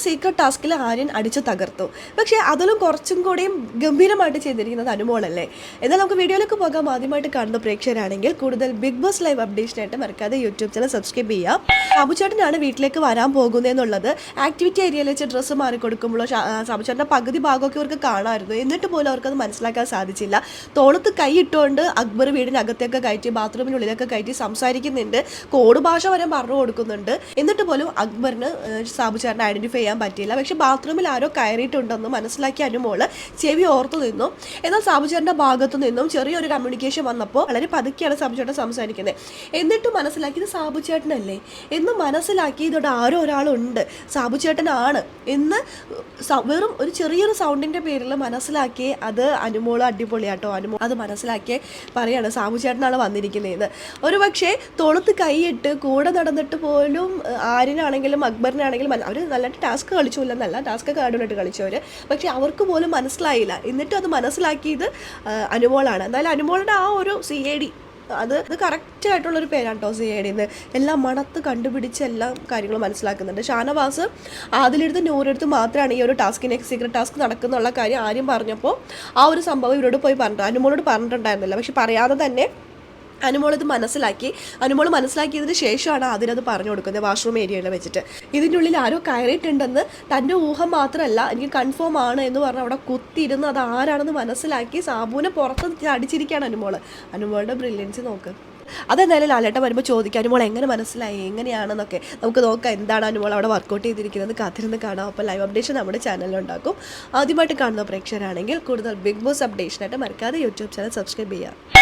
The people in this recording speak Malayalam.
സീക്രട്ട് ടാസ്കിൽ ആര്യൻ അടിച്ചു തകർത്തു. പക്ഷേ അതിലും കുറച്ചും കൂടിയും ഗംഭീരമായിട്ട് ചെയ്തിരിക്കുന്നത് അനുമോളല്ലേ. എന്നാൽ നമുക്ക് വീഡിയോയിലേക്ക് പോകാം. ആദ്യമായിട്ട് കാണുന്ന പ്രേക്ഷകരാണെങ്കിൽ കൂടുതൽ ബിഗ് ബോസ് ലൈവ് അപ്ഡേഷനായിട്ട് മറക്കാതെ യൂട്യൂബ് ചാനൽ സബ്സ്ക്രൈബ് ചെയ്യാം. സാബുചേട്ടനാണ് വീട്ടിലേക്ക് വരാൻ പോകുന്നതെന്നുള്ളത് ആക്ടിവിറ്റി ഏരിയയിൽ വെച്ച് ഡ്രസ്സ് മാറി കൊടുക്കുമ്പോൾ സാബുചേട്ടൻ്റെ പകുതി ഭാഗമൊക്കെ അവർക്ക് കാണാമായിരുന്നു. എന്നിട്ട് പോലും അവർക്കത് മനസ്സിലാക്കാൻ സാധിച്ചില്ല. തോളത്ത് കൈ ഇട്ടുകൊണ്ട് അക്ബർ വീടിനകത്തേക്ക് കയറ്റി ബാത്റൂമിനുള്ളിലൊക്കെ കയറ്റി സംസാരിക്കുന്നുണ്ട്. കോഡ് ഭാഷ വരെ പറഞ്ഞു കൊടുക്കുന്നുണ്ട്. എന്നിട്ട് പോലും അക്ബറിന് സാബുചേട്ടനെ ഐഡന്റിഫൈ ചെയ്യാൻ പറ്റിയില്ല. പക്ഷെ ബാത്റൂമിൽ ആരോ കയറിയിട്ടുണ്ടെന്ന് മനസ്സിലാക്കിയ അനുമോള് ചെവി ഓർത്തു നിന്നു. എന്നാൽ സാബുചേട്ടൻ്റെ ഭാഗത്തു നിന്നും ചെറിയൊരു കമ്മ്യൂണിക്കേഷൻ വന്നപ്പോൾ വളരെ പതുക്കെയാണ് സാബുചേട്ടൻ സംസാരിക്കുന്നത്. എന്നിട്ട് മനസ്സിലാക്കിയത് സാബുചേട്ടനല്ലേ എന്ന് മനസ്സിലാക്കി ഇതോടെ ആരോ ഒരാളുണ്ട്, സാബുചേട്ടനാണ് എന്ന് വെറും ഒരു ചെറിയൊരു സൗണ്ടിൻ്റെ പേരിൽ മനസ്സിലാക്കി. അത് അനുമോള് അടിപൊളിയാട്ടോ. അനുമോൾ അത് മനസ്സിലാക്കി പറയാണ് സാബുചേട്ടനാണ് വന്നിരിക്കുന്നതെന്ന്. ഒരു പക്ഷേ തോളത്ത് കൈയിട്ട് കൂടെ നടന്നിട്ട് പോലും ആര്യനാണെങ്കിലും അക്ബറിനാണെങ്കിലും അവർ നല്ലതായിട്ട് ടാസ്ക് കളിച്ചില്ലെന്നല്ല, ടാസ്ക് കാർഡുമായിട്ട് കളിച്ചവർ. പക്ഷെ അവർക്ക് പോലും മനസ്സിലായില്ല. എന്നിട്ടും അത് മനസ്സിലാക്കിയത് അനുമോളാണ്. എന്നാലും അനുമോളുടെ ആ ഒരു CID അത് കറക്റ്റായിട്ടുള്ളൊരു പേരാണ് കേട്ടോ. CID എല്ലാം മണത്ത് കണ്ടുപിടിച്ച് എല്ലാ കാര്യങ്ങളും മനസ്സിലാക്കുന്നുണ്ട്. ഷാനവാസ് ആദിലെടുത്ത് നൂറെടുത്ത് മാത്രമാണ് ഈ ഒരു സീക്രട്ട് ടാസ്ക് നടക്കുന്നുള്ള കാര്യം ആര്യം പറഞ്ഞപ്പോൾ ആ ഒരു സംഭവം ഇവരോട് പോയി പറഞ്ഞിട്ട് അനുമോളോട് പറഞ്ഞിട്ടുണ്ടായിരുന്നില്ല. പക്ഷെ പറയാതെ തന്നെ അനുമോൾ ഇത് മനസ്സിലാക്കി. അനുമോൾ മനസ്സിലാക്കിയതിന് ശേഷമാണ് അതിനത് പറഞ്ഞു കൊടുക്കുന്നത് വാഷ്റൂം ഏരിയയിൽ വെച്ചിട്ട്. ഇതിൻ്റെ ഉള്ളിൽ ആരോ കയറിയിട്ടുണ്ടെന്ന് തൻ്റെ ഊഹം മാത്രമല്ല, എനിക്ക് കൺഫേം ആണ് എന്ന് പറഞ്ഞ് അവിടെ കുത്തിയിരുന്ന് അത് ആരാണെന്ന് മനസ്സിലാക്കി സാബുവിനെ പുറത്ത് അടിച്ചിരിക്കുകയാണ് അനുമോൾ. അനുമോളുടെ ബ്രില്യൻസ് നോക്ക്. അതെന്തായാലും ലാലേട്ടൻ വരുമ്പോൾ ചോദിക്കാം അനുമോൾ എങ്ങനെ മനസ്സിലായി എങ്ങനെയാണെന്നൊക്കെ. നമുക്ക് നോക്കാം എന്താണ് അനുമോൾ അവിടെ വർക്കൗട്ട് ചെയ്തിരിക്കുന്നത്, കാത്തിരുന്ന് കാണാം. അപ്പോൾ ലൈവ് അപ്ഡേഷൻ നമ്മുടെ ചാനലിലുണ്ടാക്കും. ആദ്യമായിട്ട് കാണുന്ന പ്രേക്ഷകരാണെങ്കിൽ കൂടുതൽ ബിഗ് ബോസ് അപ്ഡേഷനായിട്ട് മറക്കാതെ യൂട്യൂബ് ചാനൽ സബ്സ്ക്രൈബ് ചെയ്യുക.